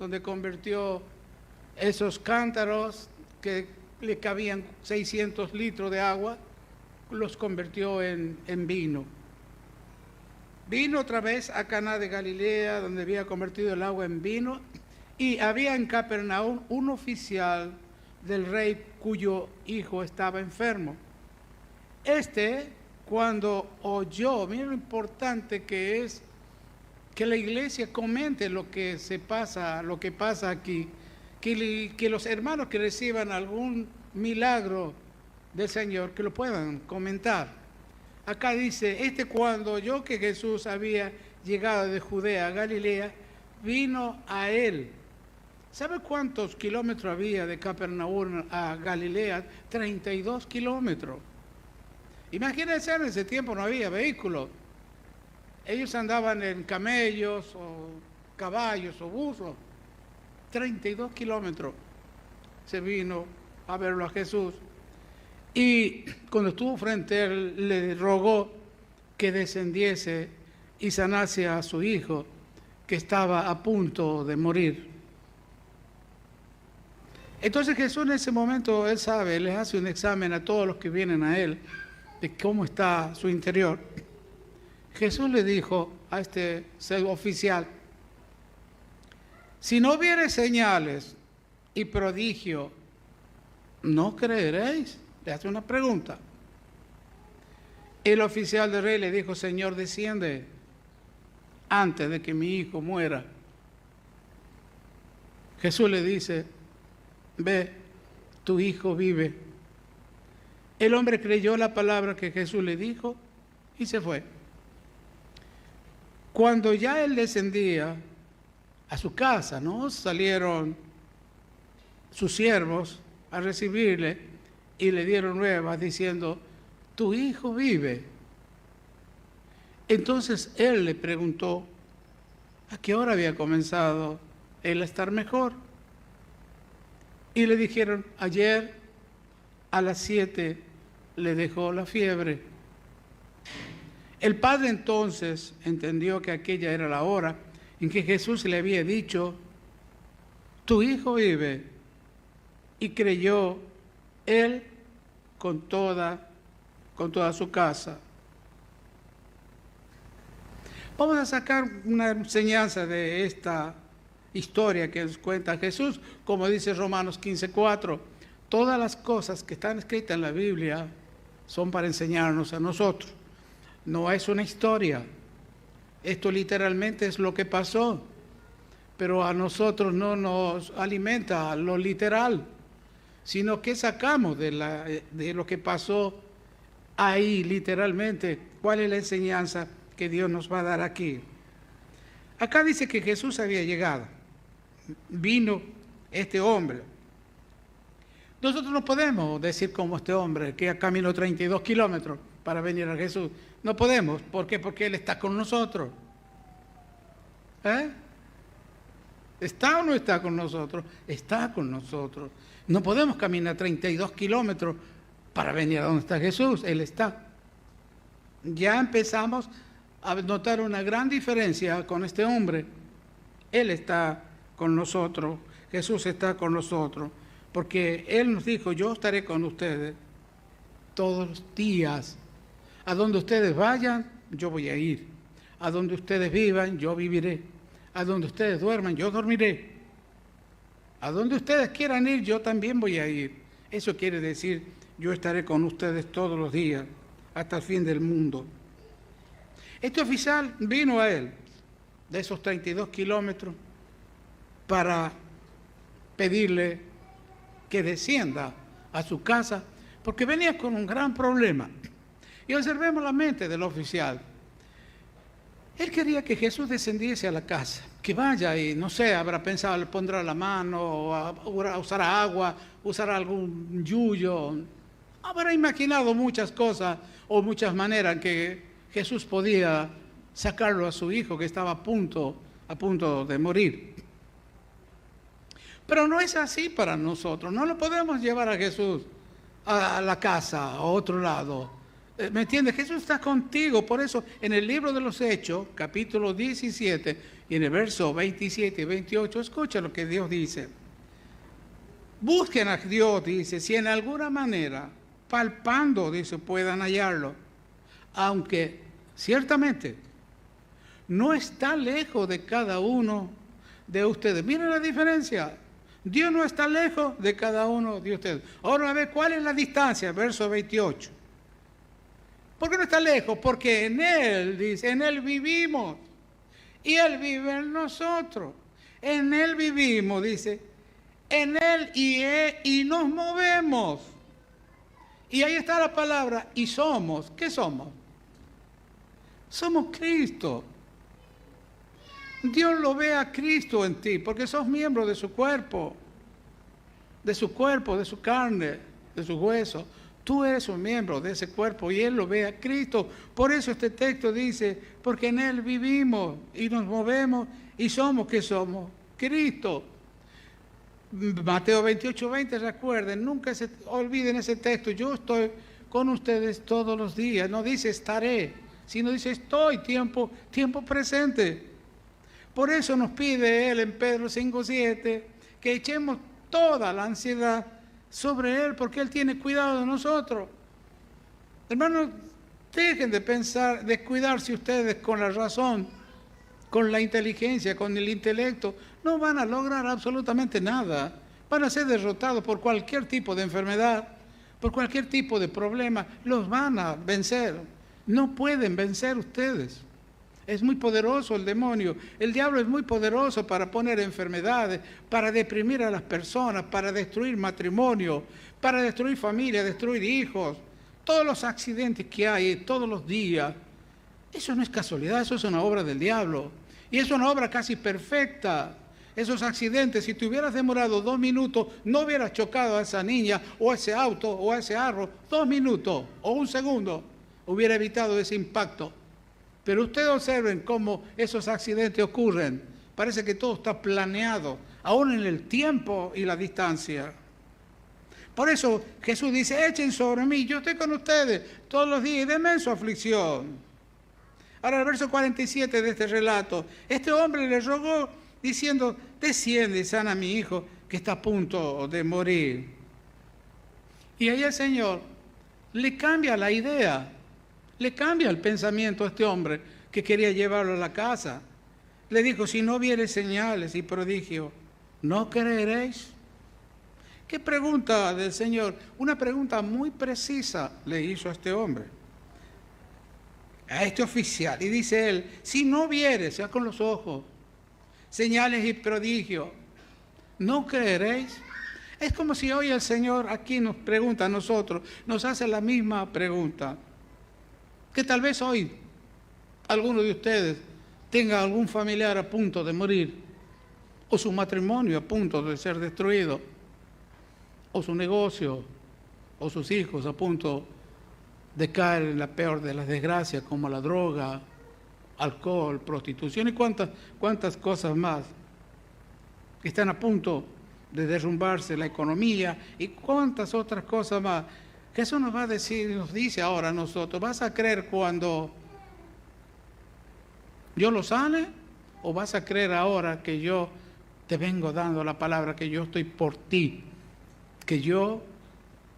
donde convirtió esos cántaros que le cabían 600 litros de agua, los convirtió en vino. Vino otra vez a Caná de Galilea, donde había convertido el agua en vino, y había en Capernaum un oficial del rey cuyo hijo estaba enfermo. Cuando oyó, miren lo importante que es que la iglesia comente lo que pasa aquí, que los hermanos que reciban algún milagro del Señor, que lo puedan comentar. Acá dice, cuando oyó que Jesús había llegado de Judea a Galilea, vino a él. ¿Sabe cuántos kilómetros había de Capernaum a Galilea? 32 kilómetros. Imagínense, en ese tiempo no había vehículos. Ellos andaban en camellos o caballos o burros. 32 kilómetros. Se vino a verlo a Jesús. Y cuando estuvo frente a él, le rogó que descendiese y sanase a su hijo, que estaba a punto de morir. Entonces Jesús en ese momento, él sabe, les hace un examen a todos los que vienen a él, de cómo está su interior. Jesús le dijo a este oficial, si no hubiere señales y prodigio, ¿no creeréis? Le hace una pregunta. El oficial del rey le dijo, Señor, desciende antes de que mi hijo muera. Jesús le dice, ve, tu hijo vive. El hombre creyó la palabra que Jesús le dijo y se fue. Cuando ya él descendía a su casa, ¿no? Salieron sus siervos a recibirle y le dieron nuevas diciendo, tu hijo vive. Entonces él le preguntó, ¿a qué hora había comenzado él a estar mejor? Y le dijeron, ayer a las 7 le dejó la fiebre. El padre entonces entendió que aquella era la hora en que Jesús le había dicho, tu hijo vive, y creyó él con toda su casa. Vamos a sacar una enseñanza de esta historia que nos cuenta Jesús, como dice Romanos 15:4, todas las cosas que están escritas en la Biblia son para enseñarnos a nosotros. No es una historia, esto literalmente es lo que pasó, pero a nosotros no nos alimenta lo literal, sino que sacamos de lo que pasó ahí literalmente, cuál es la enseñanza que Dios nos va a dar aquí. Acá dice que Jesús había llegado, vino este hombre. Nosotros no podemos decir como este hombre que caminó 32 kilómetros para venir a Jesús. No podemos. ¿Por qué? Porque Él está con nosotros. ¿Está o no está con nosotros? Está con nosotros. No podemos caminar 32 kilómetros para venir a donde está Jesús. Él está. Ya empezamos a notar una gran diferencia con este hombre. Él está con nosotros. Jesús está con nosotros. Porque Él nos dijo, yo estaré con ustedes todos los días. A donde ustedes vayan, yo voy a ir. A donde ustedes vivan, yo viviré. A donde ustedes duerman, yo dormiré. A donde ustedes quieran ir, yo también voy a ir. Eso quiere decir, yo estaré con ustedes todos los días, hasta el fin del mundo. Este oficial vino a él, de esos 32 kilómetros, para pedirle que descienda a su casa, porque venía con un gran problema. Y observemos la mente del oficial. Él quería que Jesús descendiese a la casa, que vaya y, no sé, habrá pensado, le pondrá la mano, o usará agua, usará algún yuyo. Habrá imaginado muchas cosas o muchas maneras en que Jesús podía sacarlo a su hijo que estaba a punto de morir. Pero no es así para nosotros. No lo podemos llevar a Jesús a la casa, a otro lado, ¿Me entiendes? Jesús está contigo. Por eso en el libro de los Hechos, capítulo 17, y en el verso 27 y 28, escucha lo que Dios dice. Busquen a Dios, dice, si en alguna manera, palpando, dice, puedan hallarlo. Aunque ciertamente no está lejos de cada uno de ustedes. Miren la diferencia. Dios no está lejos de cada uno de ustedes. Ahora a ver, ¿cuál es la distancia? Verso 28. ¿Por qué no está lejos? Porque en Él, dice, en Él vivimos. Y Él vive en nosotros. En Él vivimos, dice. En Él y nos movemos. Y ahí está la palabra, y somos. ¿Qué somos? Somos Cristo. Dios lo ve a Cristo en ti, porque sos miembro de su cuerpo, de su carne, de sus huesos. Tú eres un miembro de ese cuerpo y Él lo ve a Cristo. Por eso este texto dice, porque en Él vivimos y nos movemos y somos, ¿qué somos? Cristo. Mateo 28:20, recuerden, nunca se olviden ese texto. Yo estoy con ustedes todos los días. No dice estaré, sino dice estoy, tiempo presente. Por eso nos pide Él en Pedro 5:7 que echemos toda la ansiedad sobre Él, porque Él tiene cuidado de nosotros. Hermanos, dejen de pensar, de cuidarse ustedes con la razón, con la inteligencia, con el intelecto. No van a lograr absolutamente nada. Van a ser derrotados por cualquier tipo de enfermedad, por cualquier tipo de problema. Los van a vencer. No pueden vencer ustedes. Es muy poderoso el demonio. El diablo es muy poderoso para poner enfermedades, para deprimir a las personas, para destruir matrimonio, para destruir familia, destruir hijos. Todos los accidentes que hay todos los días, eso no es casualidad, eso es una obra del diablo. Y es una obra casi perfecta. Esos accidentes, si te hubieras demorado 2 minutos, no hubieras chocado a esa niña o a ese auto o a ese carro. 2 minutos o 1 segundo hubiera evitado ese impacto. Pero ustedes observen cómo esos accidentes ocurren. Parece que todo está planeado, aún en el tiempo y la distancia. Por eso Jesús dice, echen sobre mí, yo estoy con ustedes todos los días y denme su aflicción. Ahora el verso 47 de este relato, este hombre le rogó diciendo, desciende y sana a mi hijo que está a punto de morir. Y ahí el Señor le cambia la idea. Le cambia el pensamiento a este hombre que quería llevarlo a la casa. Le dijo, si no viere señales y prodigios, ¿no creeréis? ¿Qué pregunta del Señor? Una pregunta muy precisa le hizo a este hombre, a este oficial. Y dice él, si no viere, sea con los ojos, señales y prodigios, ¿no creeréis? Es como si hoy el Señor aquí nos pregunta a nosotros, nos hace la misma pregunta. Que tal vez hoy alguno de ustedes tenga algún familiar a punto de morir, o su matrimonio a punto de ser destruido, o su negocio, o sus hijos a punto de caer en la peor de las desgracias, como la droga, alcohol, prostitución y cuántas cosas más. Están a punto de derrumbarse la economía y cuántas otras cosas más. Jesús nos va a decir, nos dice ahora a nosotros, ¿vas a creer cuando yo lo sane? ¿O vas a creer ahora que yo te vengo dando la palabra, que yo estoy por ti, que yo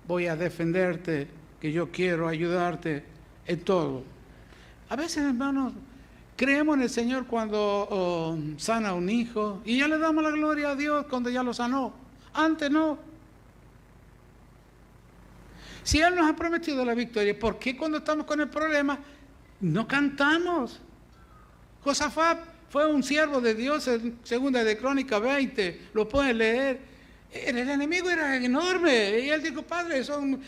voy a defenderte, que yo quiero ayudarte en todo? A veces, hermanos, creemos en el Señor cuando sana a un hijo y ya le damos la gloria a Dios cuando ya lo sanó. Antes no. Si Él nos ha prometido la victoria, ¿por qué cuando estamos con el problema no cantamos? Josafat fue un siervo de Dios en 2 de Crónicas 20, lo pueden leer. El enemigo era enorme y él dijo, Padre, son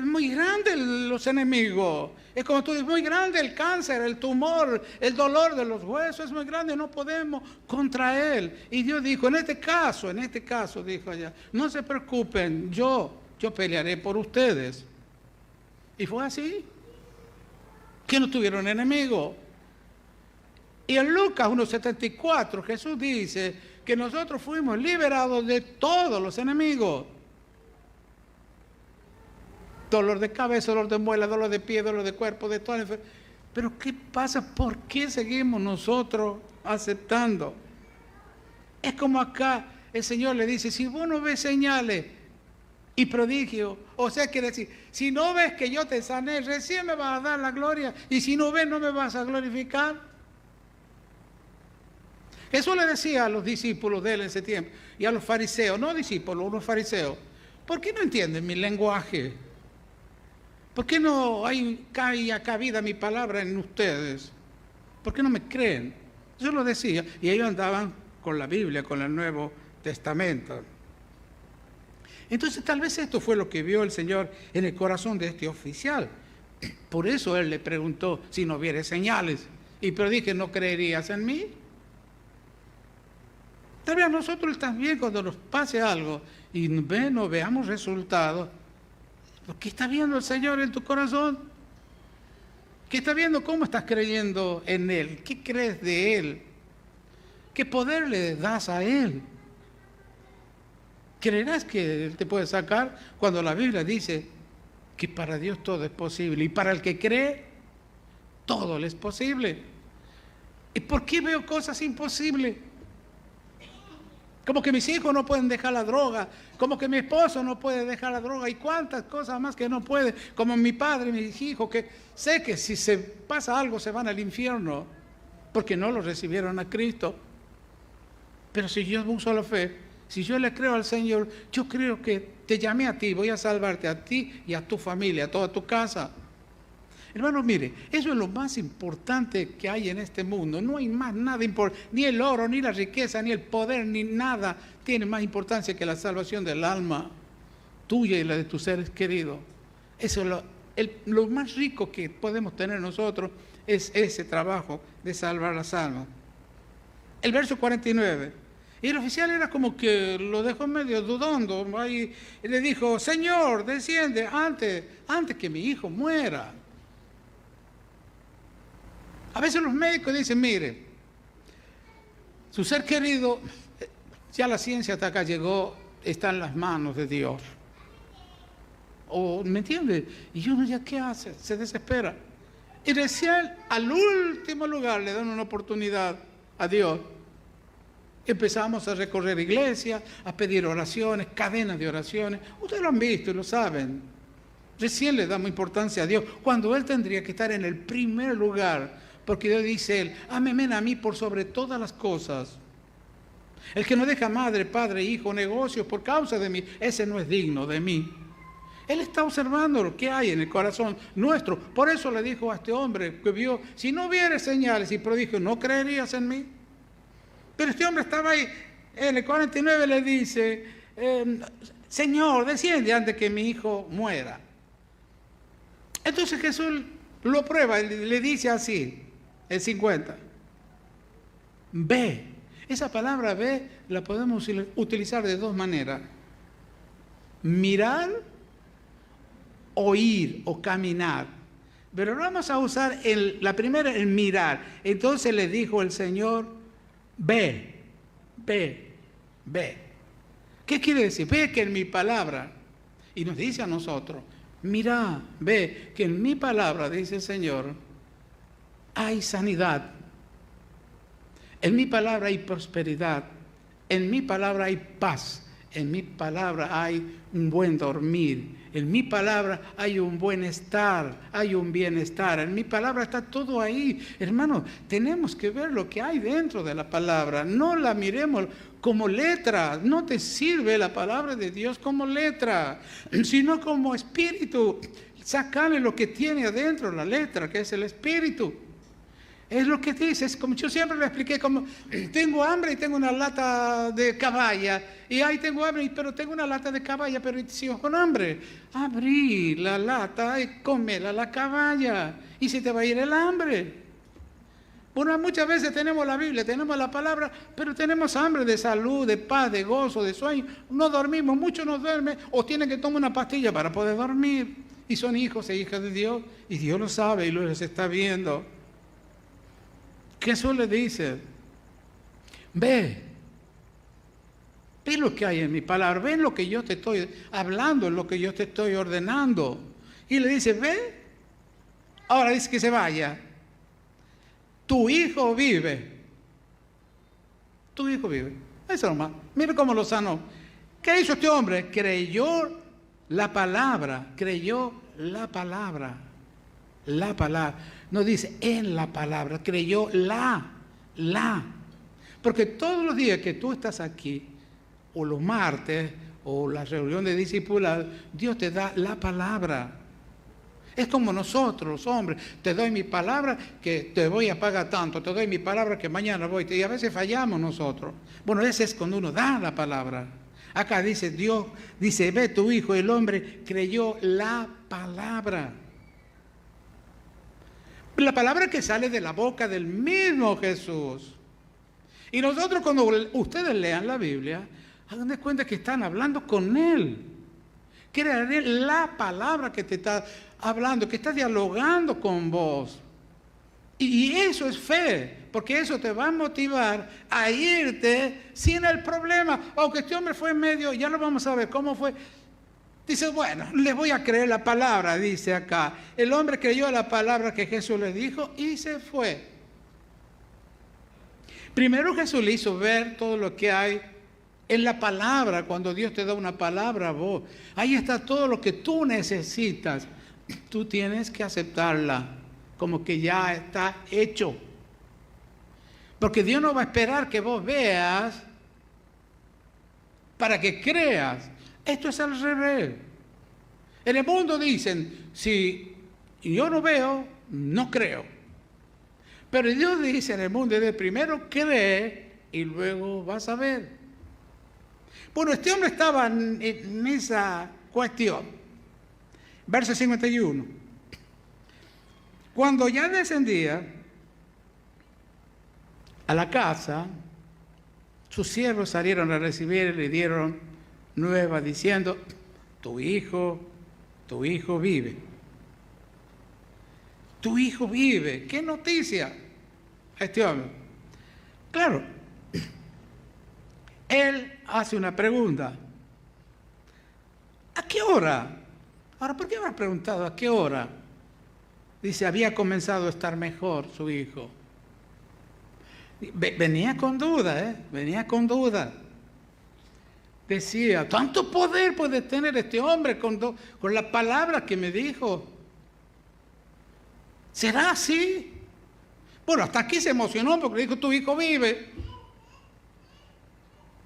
muy grandes los enemigos. Es como tú dices, muy grande el cáncer, el tumor, el dolor de los huesos, es muy grande, no podemos contra él. Y Dios dijo, en este caso, dijo allá, no se preocupen, yo pelearé por ustedes. Y fue así, que no tuvieron enemigo. Y en Lucas 1:74 Jesús dice que nosotros fuimos liberados de todos los enemigos. dolor de cabeza, dolor de muela, dolor de pie, dolor de cuerpo, de toda la enfermedad. Pero ¿qué pasa? ¿Por qué seguimos nosotros aceptando? Es como acá el Señor le dice, si vos no ves señales y prodigios, o sea, quiere decir, si no ves que yo te sané, recién me vas a dar la gloria, y si no ves, no me vas a glorificar. Jesús le decía a los discípulos de él en ese tiempo, y a los fariseos, no discípulos, unos fariseos, ¿por qué no entienden mi lenguaje? ¿Por qué no hay cabida mi palabra en ustedes? ¿Por qué no me creen? Yo lo decía, y ellos andaban con la Biblia, con el Nuevo Testamento. Entonces tal vez esto fue lo que vio el Señor en el corazón de este oficial. Por eso Él le preguntó si no viere señales. Y pero dije, ¿no creerías en mí? Tal vez a nosotros también cuando nos pase algo y no veamos resultados, ¿qué está viendo el Señor en tu corazón? ¿Qué está viendo? ¿Cómo estás creyendo en Él? ¿Qué crees de Él? ¿Qué poder le das a Él? ¿Creerás que Él te puede sacar cuando la Biblia dice que para Dios todo es posible? Y para el que cree, todo le es posible. ¿Y por qué veo cosas imposibles? Como que mis hijos no pueden dejar la droga, como que mi esposo no puede dejar la droga, y cuántas cosas más que no puede, como mi padre, mis hijos, que sé que si se pasa algo se van al infierno, porque no lo recibieron a Cristo. Pero si yo uso la fe, si yo le creo al Señor, yo creo que te llamé a ti, voy a salvarte a ti y a tu familia, a toda tu casa. Hermano, mire, eso es lo más importante que hay en este mundo. No hay más nada importante, ni el oro, ni la riqueza, ni el poder, ni nada tiene más importancia que la salvación del alma tuya y la de tus seres queridos. Eso es lo más rico que podemos tener nosotros, es ese trabajo de salvar las almas. El verso 49. Y el oficial era como que lo dejó medio dudando. Ahí le dijo, Señor, desciende antes que mi hijo muera. A veces los médicos dicen, mire, su ser querido, ya la ciencia hasta acá llegó, está en las manos de Dios. ¿Me entiende? Y uno ya, ¿qué hace? Se desespera. Y recién al último lugar le dan una oportunidad a Dios. Empezamos a recorrer iglesias, a pedir oraciones, cadenas de oraciones. Ustedes lo han visto y lo saben. Recién le damos importancia a Dios, cuando Él tendría que estar en el primer lugar. Porque Dios dice Él, ámeme a mí por sobre todas las cosas. El que no deja madre, padre, hijo, negocios por causa de mí, ese no es digno de mí. Él está observando lo que hay en el corazón nuestro. Por eso le dijo a este hombre que vio, si no vieres señales y prodigios, ¿no creerías en mí? Pero este hombre estaba ahí, en el 49 le dice, Señor, desciende antes que mi hijo muera. Entonces Jesús lo prueba, le dice así, el 50. Ve. Esa palabra ve la podemos utilizar de dos maneras. Mirar, oír o caminar. Pero vamos a usar la primera, el mirar. Entonces le dijo el Señor, ve, ve, ve. ¿Qué quiere decir? Ve que en mi palabra, y nos dice a nosotros, mira, ve que en mi palabra, dice el Señor, hay sanidad. En mi palabra hay prosperidad. En mi palabra hay paz. En mi palabra hay un buen dormir. En mi palabra hay un buen estar, hay un bienestar. En mi palabra está todo ahí. Hermano, tenemos que ver lo que hay dentro de la palabra. No la miremos como letra. No te sirve la palabra de Dios como letra, sino como espíritu. Sácale lo que tiene adentro la letra, que es el espíritu. Es lo que dice, es como yo siempre lo expliqué, como tengo hambre y tengo una lata de caballa, y ahí tengo hambre, pero tengo una lata de caballa, pero sigo con hambre. Abrí la lata y comela la caballa, y se te va a ir el hambre. Bueno, muchas veces tenemos la Biblia, tenemos la palabra, pero tenemos hambre de salud, de paz, de gozo, de sueño. No dormimos, muchos no duermen, o tienen que tomar una pastilla para poder dormir, y son hijos e hijas de Dios, y Dios lo sabe y los está viendo. Jesús le dice, ve lo que hay en mi palabra, ve lo que yo te estoy hablando, lo que yo te estoy ordenando. Y le dice, ve, ahora dice que se vaya. Tu hijo vive. Tu hijo vive. Eso nomás. Mire cómo lo sanó. ¿Qué hizo este hombre? Creyó la palabra. Creyó la palabra. La palabra. No dice en la palabra. Creyó la. Porque todos los días que tú estás aquí, o los martes, o la reunión de discipulado, Dios te da la palabra. Es como nosotros, los hombres. Te doy mi palabra que te voy a pagar tanto. Te doy mi palabra que mañana voy. Y a veces fallamos nosotros. Bueno, ese es cuando uno da la palabra. Acá dice Dios, dice, ve tu hijo, el hombre creyó la palabra. La palabra que sale de la boca del mismo Jesús. Y nosotros cuando ustedes lean la Biblia, hagan de cuenta que están hablando con Él. Que era la palabra que te está hablando, que está dialogando con vos. Y eso es fe, porque eso te va a motivar a irte sin el problema. Aunque este hombre fue en medio, ya lo vamos a ver cómo fue. Dice, bueno, le voy a creer la palabra, dice acá. El hombre creyó la palabra que Jesús le dijo y se fue. Primero Jesús le hizo ver todo lo que hay en la palabra. Cuando Dios te da una palabra a vos, ahí está todo lo que tú necesitas. Tú tienes que aceptarla como que ya está hecho. Porque Dios no va a esperar que vos veas para que creas. Esto es al revés. En el mundo dicen, si yo no veo, no creo. Pero Dios dice en el mundo, de primero cree y luego vas a ver. Bueno, este hombre estaba en esa cuestión. Verso 51. Cuando ya descendía a la casa, sus siervos salieron a recibir y le dieron nueva diciendo, tu hijo vive. Tu hijo vive. ¿Qué noticia a este hombre? Claro, él hace una pregunta. ¿A qué hora? Ahora, ¿por qué me has preguntado a qué hora? Dice, había comenzado a estar mejor su hijo. Venía con duda, venía con duda. Decía, tanto poder puede tener este hombre con la palabra que me dijo. ¿Será así? Bueno, hasta aquí se emocionó porque dijo, tu hijo vive.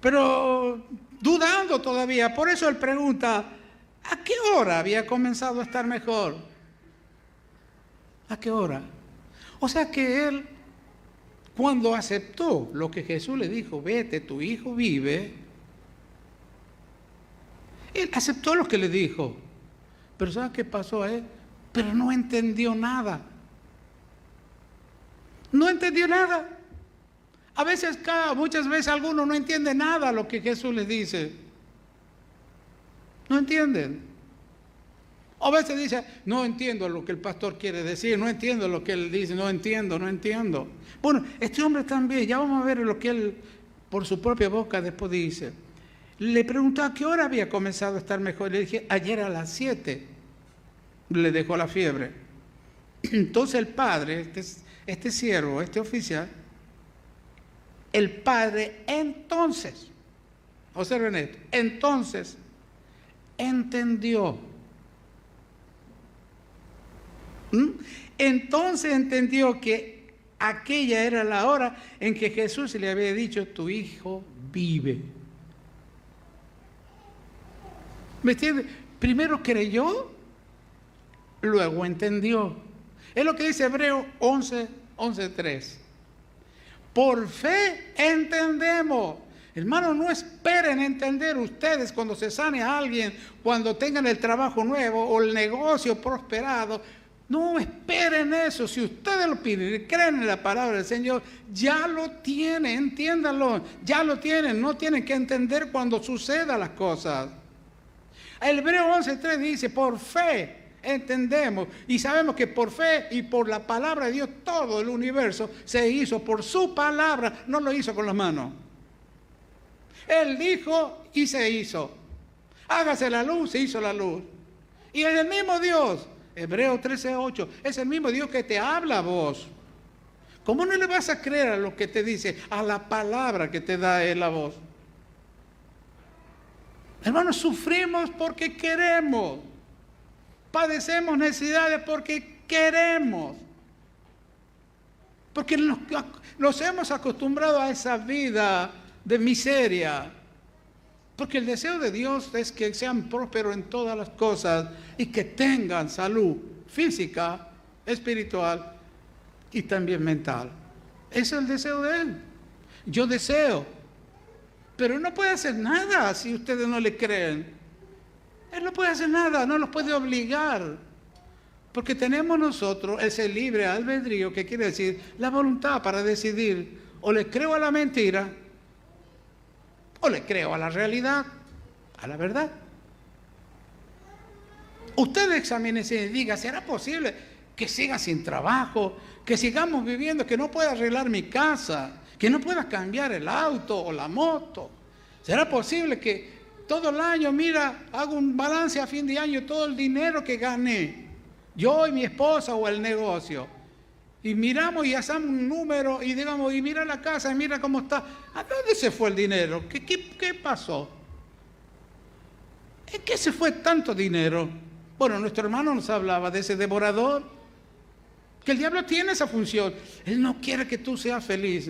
Pero dudando todavía, por eso él pregunta, ¿a qué hora había comenzado a estar mejor? ¿A qué hora? O sea que él, cuando aceptó lo que Jesús le dijo, vete, tu hijo vive, él aceptó lo que le dijo. Pero ¿sabe qué pasó a él? Pero no entendió nada. No entendió nada. A veces, muchas veces algunos no entienden nada lo que Jesús les dice. No entienden. A veces dice, no entiendo lo que el pastor quiere decir, no entiendo lo que él dice, no entiendo. Bueno, este hombre también, ya vamos a ver lo que él por su propia boca después dice. Le preguntó a qué hora había comenzado a estar mejor. Le dije, ayer a las 7. Le dejó la fiebre. Entonces el padre, este siervo, este oficial, el padre entonces, observen esto, entonces entendió. Entonces entendió que aquella era la hora en que Jesús le había dicho, tu hijo vive. ¿Me entiende? Primero creyó, luego entendió. Es lo que dice Hebreos 11:3. Por fe entendemos. Hermanos, no esperen entender ustedes cuando se sane a alguien, cuando tengan el trabajo nuevo o el negocio prosperado. No esperen eso. Si ustedes lo piden y creen en la palabra del Señor, ya lo tienen, entiéndanlo. Ya lo tienen, no tienen que entender cuando sucedan las cosas. El Hebreo 11:3 dice, por fe entendemos y sabemos que por fe y por la palabra de Dios todo el universo se hizo por su palabra, no lo hizo con las manos. Él dijo y se hizo. Hágase la luz, se hizo la luz. Y es el mismo Dios, Hebreos 13:8, es el mismo Dios que te habla a vos. ¿Cómo no le vas a creer a lo que te dice, a la palabra que te da Él a vos? Hermanos, sufrimos porque queremos. Padecemos necesidades porque queremos. Porque nos hemos acostumbrado a esa vida de miseria. Porque el deseo de Dios es que sean prósperos en todas las cosas y que tengan salud física, espiritual y también mental. Ese es el deseo de Él. Yo deseo, pero no puede hacer nada si ustedes no le creen. Él no puede hacer nada, no los puede obligar. Porque tenemos nosotros ese libre albedrío, que quiere decir la voluntad para decidir, o le creo a la mentira, o le creo a la realidad, a la verdad. Usted examínese y diga, ¿será posible que siga sin trabajo, que sigamos viviendo, que no pueda arreglar mi casa, que no pueda cambiar el auto o la moto? ¿Será posible que todo el año, mira, hago un balance a fin de año, todo el dinero que gané, yo y mi esposa o el negocio, y miramos y hacemos un número y digamos, y mira la casa, y mira cómo está? ¿A dónde se fue el dinero? ¿Qué pasó? ¿En qué se fue tanto dinero? Bueno, nuestro hermano nos hablaba de ese devorador, que el diablo tiene esa función. Él no quiere que tú seas feliz.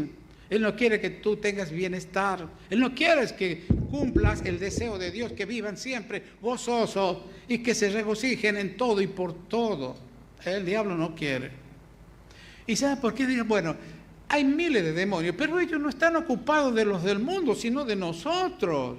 Él no quiere que tú tengas bienestar. Él no quiere que cumplas el deseo de Dios, que vivan siempre gozosos y que se regocijen en todo y por todo. El diablo no quiere. ¿Y sabe por qué? Digo, bueno, hay miles de demonios, pero ellos no están ocupados de los del mundo, sino de nosotros.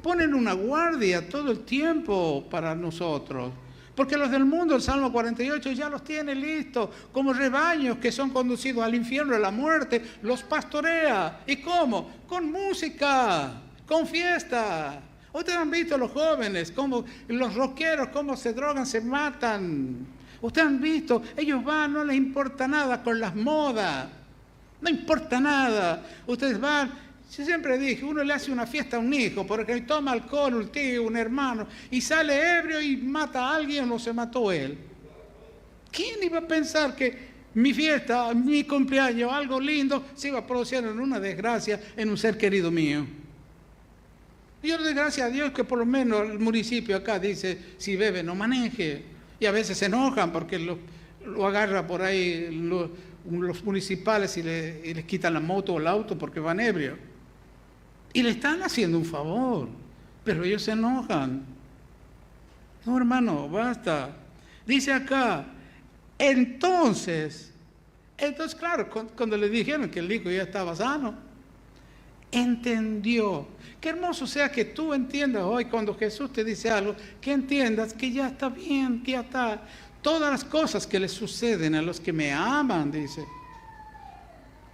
Ponen una guardia todo el tiempo para nosotros. Porque los del mundo, el Salmo 48, ya los tiene listos, como rebaños que son conducidos al infierno, a la muerte, los pastorea. ¿Y cómo? Con música, con fiesta. Ustedes han visto a los jóvenes, como los rockeros, cómo se drogan, se matan. Ustedes han visto, ellos van, no les importa nada con las modas. No importa nada. Ustedes van. Yo siempre dije, uno le hace una fiesta a un hijo, porque toma alcohol, un tío, un hermano, y sale ebrio y mata a alguien o se mató él. ¿Quién iba a pensar que mi fiesta, mi cumpleaños, algo lindo, se iba a producir en una desgracia en un ser querido mío? Yo le doy gracias a Dios que por lo menos el municipio acá dice, si bebe no maneje. Y a veces se enojan porque lo agarra por ahí los municipales y les quitan la moto o el auto porque van ebrios. Y le están haciendo un favor, pero ellos se enojan. No, hermano, basta. Dice acá, entonces, claro, cuando le dijeron que el hijo ya estaba sano, entendió. Qué hermoso sea que tú entiendas hoy, cuando Jesús te dice algo, que entiendas que ya está bien, que ya está. Todas las cosas que le suceden a los que me aman, dice.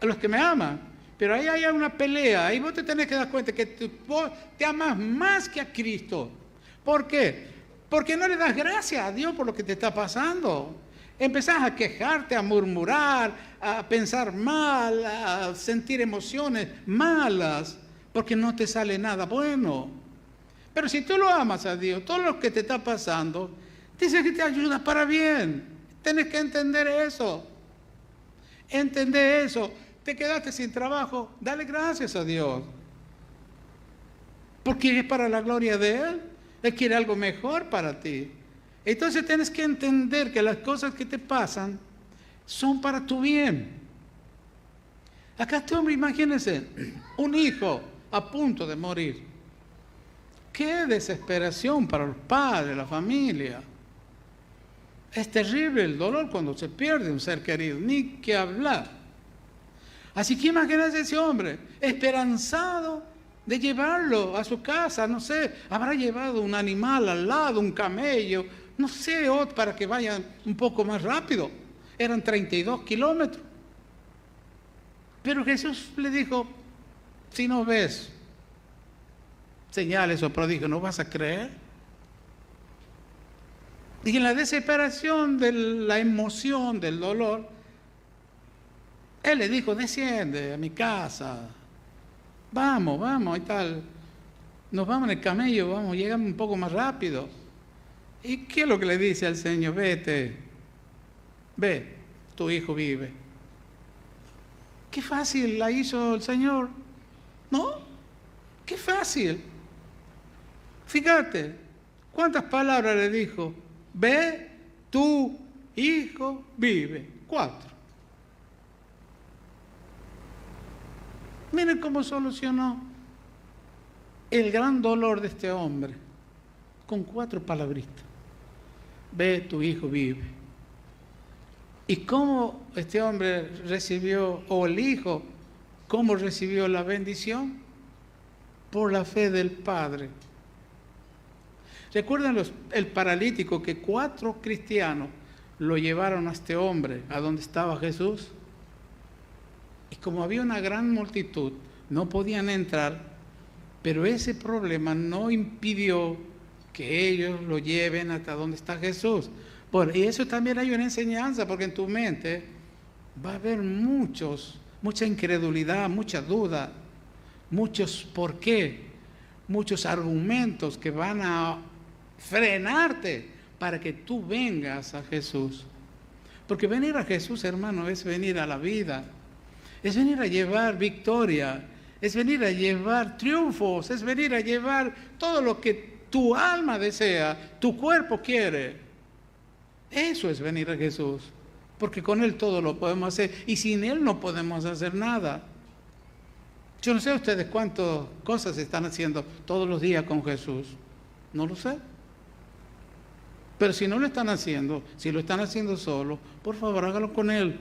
A los que me aman. Pero ahí hay una pelea, ahí vos te tenés que dar cuenta que vos te amas más que a Cristo. ¿Por qué? Porque no le das gracias a Dios por lo que te está pasando. Empezás a quejarte, a murmurar, a pensar mal, a sentir emociones malas, porque no te sale nada bueno. Pero si tú lo amas a Dios, todo lo que te está pasando, dice que te ayuda para bien. Tienes que entender eso. Entender eso. Te quedaste sin trabajo, dale gracias a Dios. Porque es para la gloria de Él. Él quiere algo mejor para ti. Entonces tienes que entender que las cosas que te pasan son para tu bien. Acá este hombre, imagínense, un hijo a punto de morir. Qué desesperación para los padres, la familia. Es terrible el dolor cuando se pierde un ser querido, ni que hablar. Así que imagínense ese hombre, esperanzado de llevarlo a su casa, no sé, habrá llevado un animal al lado, un camello, no sé, para que vayan un poco más rápido. Eran 32 kilómetros. Pero Jesús le dijo, si no ves señales o prodigios, ¿no vas a creer? Y en la desesperación de la emoción, del dolor, Él le dijo, desciende a mi casa, vamos y tal, nos vamos en el camello, llegamos un poco más rápido. ¿Y qué es lo que le dice al Señor? Vete, ve, tu hijo vive. Qué fácil la hizo el Señor, ¿no? Qué fácil. Fíjate, ¿cuántas palabras le dijo? Ve, tu hijo vive. 4. Miren cómo solucionó el gran dolor de este hombre con 4 palabritas. Ve, tu hijo vive. ¿Y cómo este hombre recibió, o el hijo, cómo recibió la bendición? Por la fe del Padre. ¿Recuerdan el paralítico que 4 cristianos lo llevaron a este hombre, a donde estaba Jesús? Y como había una gran multitud, no podían entrar, pero ese problema no impidió que ellos lo lleven hasta donde está Jesús. Bueno, y eso también hay una enseñanza, porque en tu mente va a haber mucha incredulidad, mucha duda, muchos por qué, muchos argumentos que van a frenarte para que tú vengas a Jesús. Porque venir a Jesús, hermano, es venir a la vida, es venir a llevar victoria, es venir a llevar triunfos, es venir a llevar todo lo que tu alma desea, tu cuerpo quiere. Eso es venir a Jesús, porque con Él todo lo podemos hacer y sin Él no podemos hacer nada. Yo no sé ustedes cuántas cosas están haciendo todos los días con Jesús, no lo sé. Pero si no lo están haciendo, si lo están haciendo solo, por favor hágalo con Él.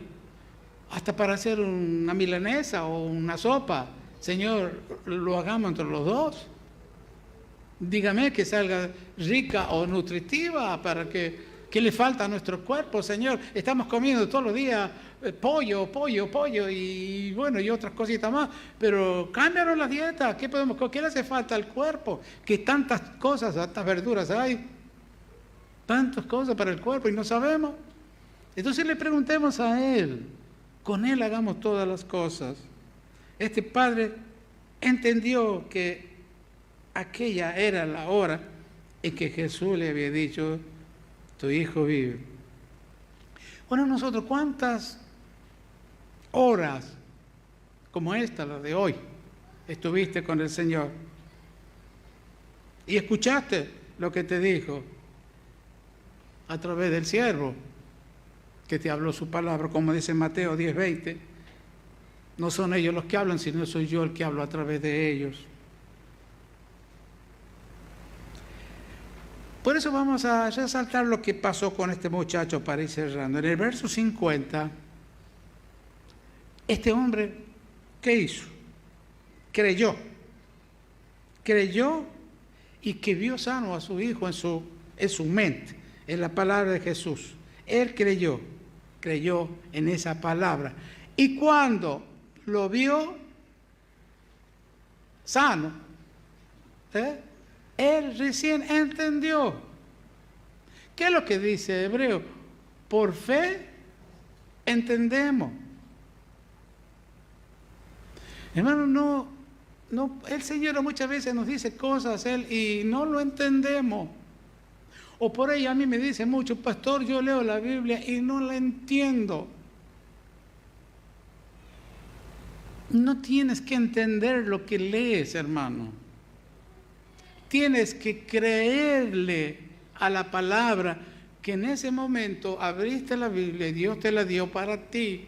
Hasta para hacer una milanesa o una sopa, Señor, lo hagamos entre los dos. Dígame que salga rica o nutritiva para que le falta a nuestro cuerpo, Señor. Estamos comiendo todos los días pollo y bueno, y otras cositas más, pero cámbianos la dieta. ¿Qué le hace falta al cuerpo? Que tantas cosas, tantas verduras hay, tantas cosas para el cuerpo y no sabemos. Entonces le preguntemos a Él, con Él hagamos todas las cosas. Este padre entendió que aquella era la hora en que Jesús le había dicho, tu hijo vive. Bueno, nosotros, ¿cuántas horas como esta, la de hoy, estuviste con el Señor? Y escuchaste lo que te dijo a través del siervo que te habló su palabra, como dice Mateo 10:20. No son ellos los que hablan, sino soy yo el que hablo a través de ellos. Por eso vamos a resaltar lo que pasó con este muchacho para ir cerrando. En el verso 50, este hombre, ¿qué hizo? Creyó y que vio sano a su hijo en su mente, en la palabra de Jesús. Él creyó en esa palabra. Y cuando lo vio sano, él recién entendió. ¿Qué es lo que dice Hebreo? Por fe entendemos. Hermano, no, el Señor muchas veces nos dice cosas y no lo entendemos. O por ahí a mí me dice mucho, pastor, yo leo la Biblia y no la entiendo. No tienes que entender lo que lees, hermano. Tienes que creerle a la palabra que en ese momento abriste la Biblia y Dios te la dio para ti.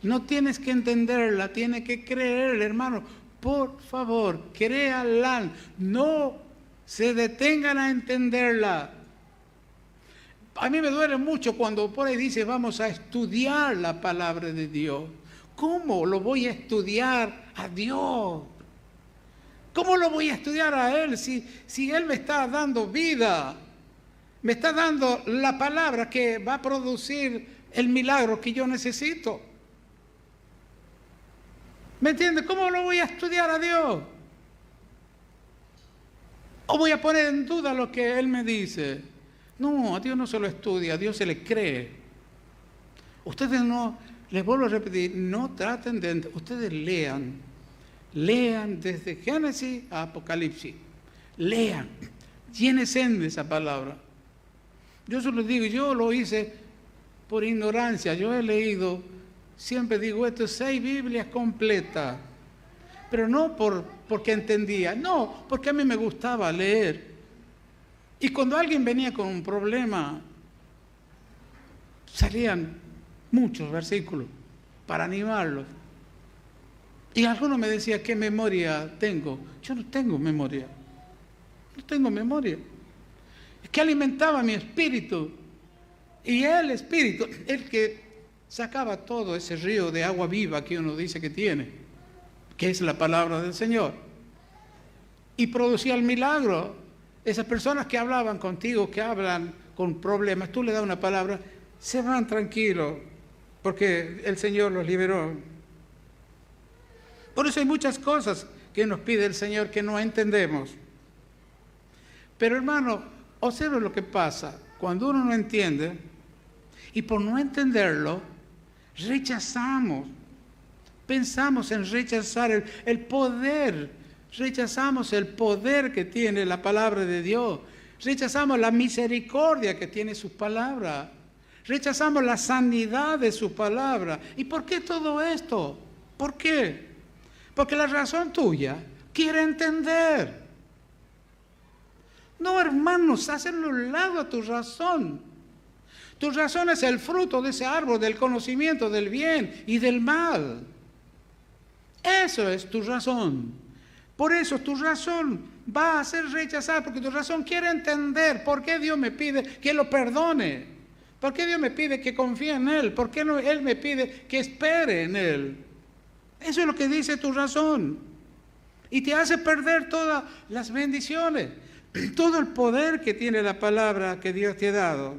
No tienes que entenderla, tienes que creerle, hermano. Por favor, créala. No se detengan a entenderla. A mí me duele mucho cuando por ahí dice vamos a estudiar la palabra de Dios. ¿Cómo lo voy a estudiar a Dios? ¿Cómo lo voy a estudiar a Él si Él me está dando vida? Me está dando la palabra que va a producir el milagro que yo necesito. ¿Me entiende? ¿Cómo lo voy a estudiar a Dios? ¿O voy a poner en duda lo que Él me dice? No, a Dios no se lo estudia, a Dios se le cree. Ustedes no, les vuelvo a repetir, no traten de, ustedes lean desde Génesis a Apocalipsis, lean, Llénese de esa palabra. Yo se lo digo, yo lo hice por ignorancia. Yo he leído, siempre digo esto, 6 Biblias completas. Pero no porque entendía, no, porque a mí me gustaba leer. Y cuando alguien venía con un problema, salían muchos versículos para animarlos. Y algunos me decían, ¿qué memoria tengo? Yo no tengo memoria. No tengo memoria. Es que alimentaba mi espíritu. Y el espíritu, el que sacaba todo ese río de agua viva que uno dice que tiene, que es la palabra del Señor. Y producía el milagro. Esas personas que hablaban contigo, que hablan con problemas, tú le das una palabra, se van tranquilos, porque el Señor los liberó. Por eso hay muchas cosas que nos pide el Señor que no entendemos. Pero hermano, observe lo que pasa. Cuando uno no entiende, y por no entenderlo, rechazamos. Pensamos en rechazar el poder. Rechazamos el poder que tiene la palabra de Dios. Rechazamos la misericordia que tiene su palabra. Rechazamos la sanidad de su palabra. ¿Y por qué todo esto? ¿Por qué? Porque la razón tuya quiere entender. No, hermanos, hazlo a un lado a tu razón. Tu razón es el fruto de ese árbol del conocimiento del bien y del mal. Eso es tu razón. Por eso tu razón va a ser rechazada, porque tu razón quiere entender por qué Dios me pide que lo perdone. ¿Por qué Dios me pide que confíe en Él? ¿Por qué no Él me pide que espere en Él? Eso es lo que dice tu razón. Y te hace perder todas las bendiciones, todo el poder que tiene la palabra que Dios te ha dado.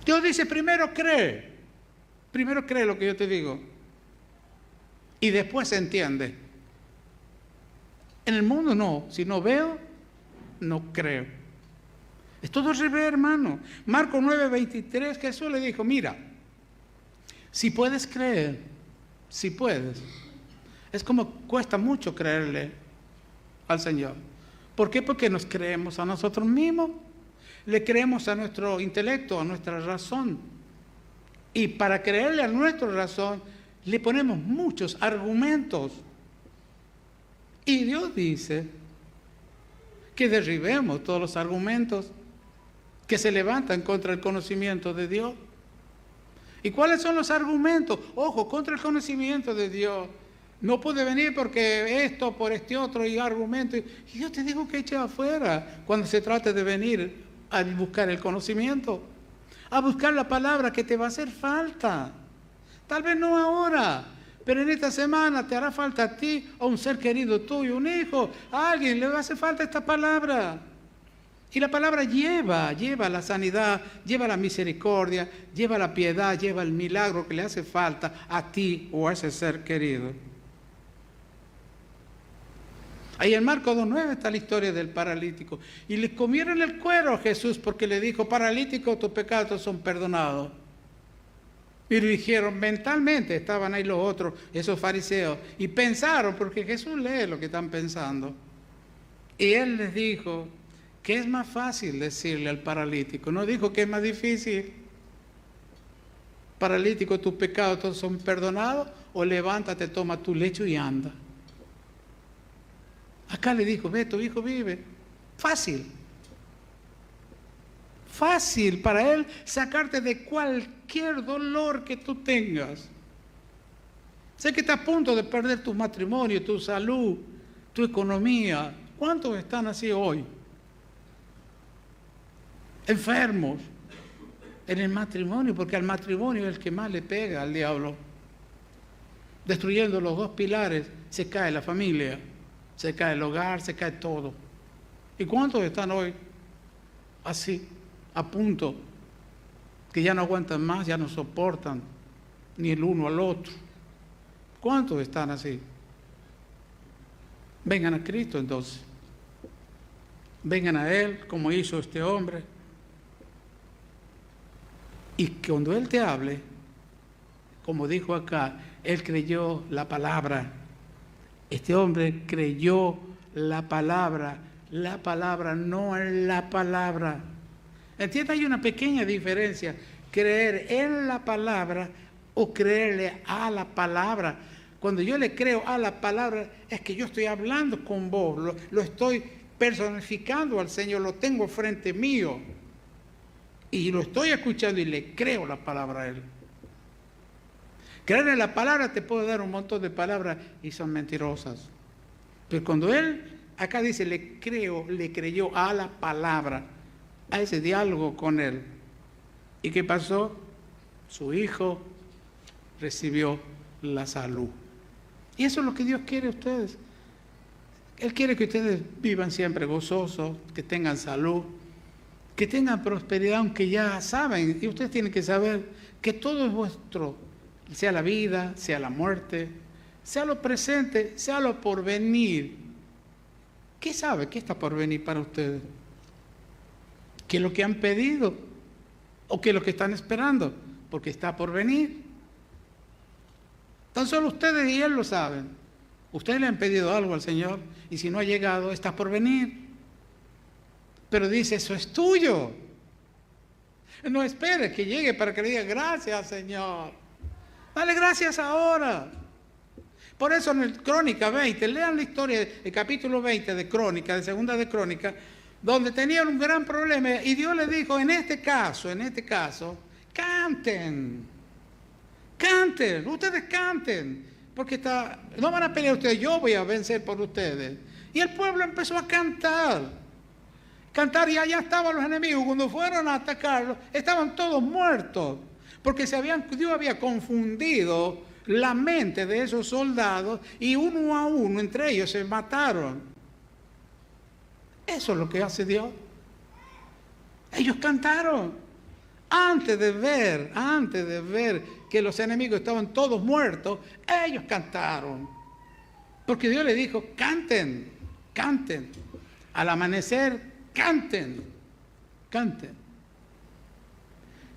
Dios dice, primero cree lo que yo te digo. Y después se entiende. En el mundo no, si no veo, no creo. Es todo al revés, hermano. Marcos 9:23, Jesús le dijo, mira, si puedes creer, si puedes. Es como cuesta mucho creerle al Señor. ¿Por qué? Porque nos creemos a nosotros mismos. Le creemos a nuestro intelecto, a nuestra razón. Y para creerle a nuestra razón, le ponemos muchos argumentos. Y Dios dice que derribemos todos los argumentos que se levantan contra el conocimiento de Dios. ¿Y cuáles son los argumentos? Ojo, contra el conocimiento de Dios. No puede venir porque esto, por este otro y argumento. Y yo te digo que eche afuera cuando se trate de venir a buscar el conocimiento, a buscar la palabra que te va a hacer falta. Tal vez no ahora, pero en esta semana te hará falta a ti, a un ser querido tuyo, un hijo, a alguien le va a hacer falta esta palabra. Y la palabra lleva la sanidad, lleva la misericordia, lleva la piedad, lleva el milagro que le hace falta a ti o a ese ser querido. Ahí en Marcos 2:9 está la historia del paralítico. Y le comieron el cuero a Jesús porque le dijo, paralítico, tus pecados son perdonados. Y le dijeron, mentalmente estaban ahí los otros, esos fariseos, y pensaron, porque Jesús lee lo que están pensando. Y Él les dijo que es más fácil decirle al paralítico, no dijo que es más difícil. Paralítico, tus pecados son perdonados, o levántate, toma tu lecho y anda. Acá le dijo, ve, tu hijo vive. Fácil. Fácil para Él sacarte de cualquier dolor que tú tengas. Sé que estás a punto de perder tu matrimonio, tu salud, tu economía. ¿Cuántos están así hoy? Enfermos en el matrimonio, porque al matrimonio es el que más le pega al diablo. Destruyendo los dos pilares, se cae la familia. Se cae el hogar, se cae todo. ¿Y cuántos están hoy así, a punto, que ya no aguantan más, ya no soportan ni el uno al otro? ¿Cuántos están así? Vengan a Cristo entonces. Vengan a Él, como hizo este hombre. Y cuando Él te hable, como dijo acá, Él creyó la palabra. Este hombre creyó la palabra, no la palabra. ¿Entiendes? Hay una pequeña diferencia, creer en la palabra o creerle a la palabra. Cuando yo le creo a la palabra, es que yo estoy hablando con vos, lo estoy personificando al Señor, lo tengo frente mío y lo estoy escuchando y le creo la palabra a Él. Creer en la palabra te puede dar un montón de palabras y son mentirosas. Pero cuando Él, acá dice, le creyó a la palabra, a ese diálogo con Él. ¿Y qué pasó? Su hijo recibió la salud. Y eso es lo que Dios quiere de ustedes. Él quiere que ustedes vivan siempre gozosos, que tengan salud, que tengan prosperidad, aunque ya saben, y ustedes tienen que saber que todo es vuestro, sea la vida, sea la muerte, sea lo presente, sea lo porvenir. ¿Qué sabe? ¿Qué está por venir para ustedes? ¿Qué es lo que han pedido? ¿O qué es lo que están esperando? Porque está por venir. Tan solo ustedes y Él lo saben. Ustedes le han pedido algo al Señor y si no ha llegado, está por venir. Pero dice, eso es tuyo. No esperes que llegue para que le diga gracias, Señor. Dale gracias ahora. Por eso en el Crónica 20, lean la historia, el capítulo 20 de Crónica, de Segunda de Crónica, donde tenían un gran problema y Dios les dijo, en este caso, canten. Canten, ustedes canten, porque no van a pelear ustedes, yo voy a vencer por ustedes. Y el pueblo empezó a cantar y allá estaban los enemigos. Cuando fueron a atacarlos, estaban todos muertos, porque Dios había confundido la mente de esos soldados y uno a uno entre ellos se mataron. Eso es lo que hace Dios. Ellos cantaron. Antes de ver que los enemigos estaban todos muertos, ellos cantaron. Porque Dios le dijo, canten. Al amanecer, canten.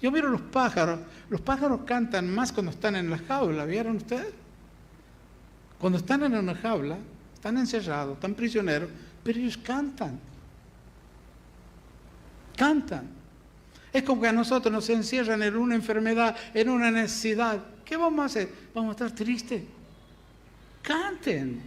Yo miro los pájaros cantan más cuando están en la jaula, ¿vieron ustedes? Cuando están en una jaula, están encerrados, están prisioneros, pero ellos cantan. Es como que a nosotros nos encierran en una enfermedad, en una necesidad. ¿Qué vamos a hacer? Vamos a estar tristes. Canten.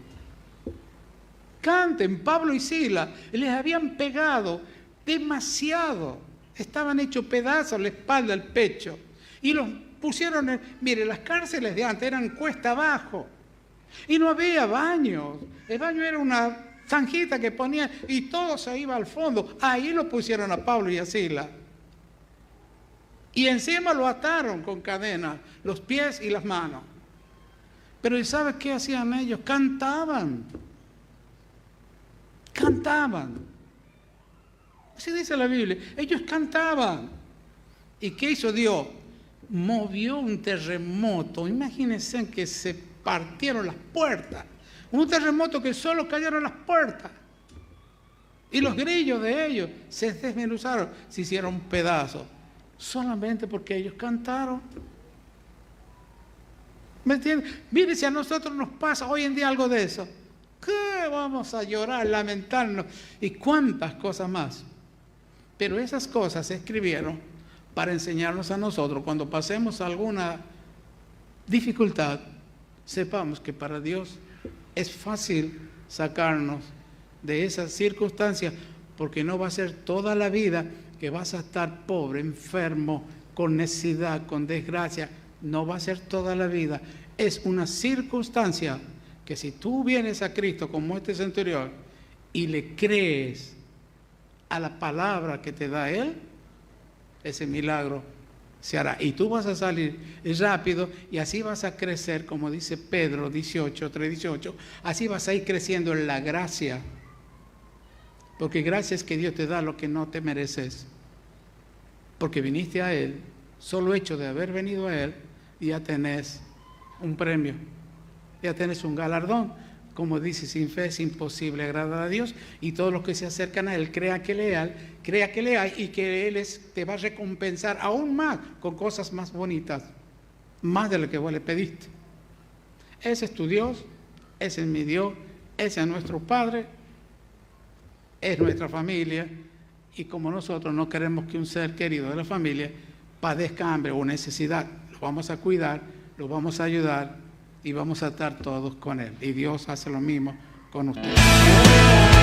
Pablo y Silas les habían pegado demasiado. Estaban hechos pedazos la espalda, el pecho. Y los pusieron, mire, las cárceles de antes eran cuesta abajo. Y no había baños. El baño era una zanjita que ponían y todo se iba al fondo. Ahí lo pusieron a Pablo y a Silas. Y encima lo ataron con cadenas, los pies y las manos. Pero ¿y sabe qué hacían ellos? Cantaban. Así dice la Biblia. Ellos cantaban. ¿Y qué hizo Dios? Movió un terremoto. Imagínense que se partieron las puertas. Un terremoto que solo cayeron las puertas. Y los grillos de ellos se desmenuzaron, se hicieron pedazos. Solamente porque ellos cantaron. ¿Me entienden? Mire, si a nosotros nos pasa hoy en día algo de eso, ¿qué vamos a llorar, lamentarnos? Y cuántas cosas más. Pero esas cosas se escribieron para enseñarnos a nosotros, cuando pasemos alguna dificultad, sepamos que para Dios es fácil sacarnos de esas circunstancias, porque no va a ser toda la vida que vas a estar pobre, enfermo, con necesidad, con desgracia. No va a ser toda la vida. Es una circunstancia que si tú vienes a Cristo como este centurión y le crees a la palabra que te da Él, ese milagro se hará. Y tú vas a salir rápido y así vas a crecer, como dice Pedro 3:18, así vas a ir creciendo en la gracia. Porque gracia es que Dios te da lo que no te mereces. Porque viniste a Él, solo hecho de haber venido a Él, ya tenés un premio, ya tenés un galardón. Como dice, sin fe es imposible agradar a Dios, y todos los que se acercan a Él, crea que le hay y que Él te va a recompensar aún más con cosas más bonitas, más de lo que vos le pediste. Ese es tu Dios, ese es mi Dios, ese es nuestro Padre, es nuestra familia, y como nosotros no queremos que un ser querido de la familia padezca hambre o necesidad, lo vamos a cuidar, lo vamos a ayudar y vamos a estar todos con él. Y Dios hace lo mismo con ustedes.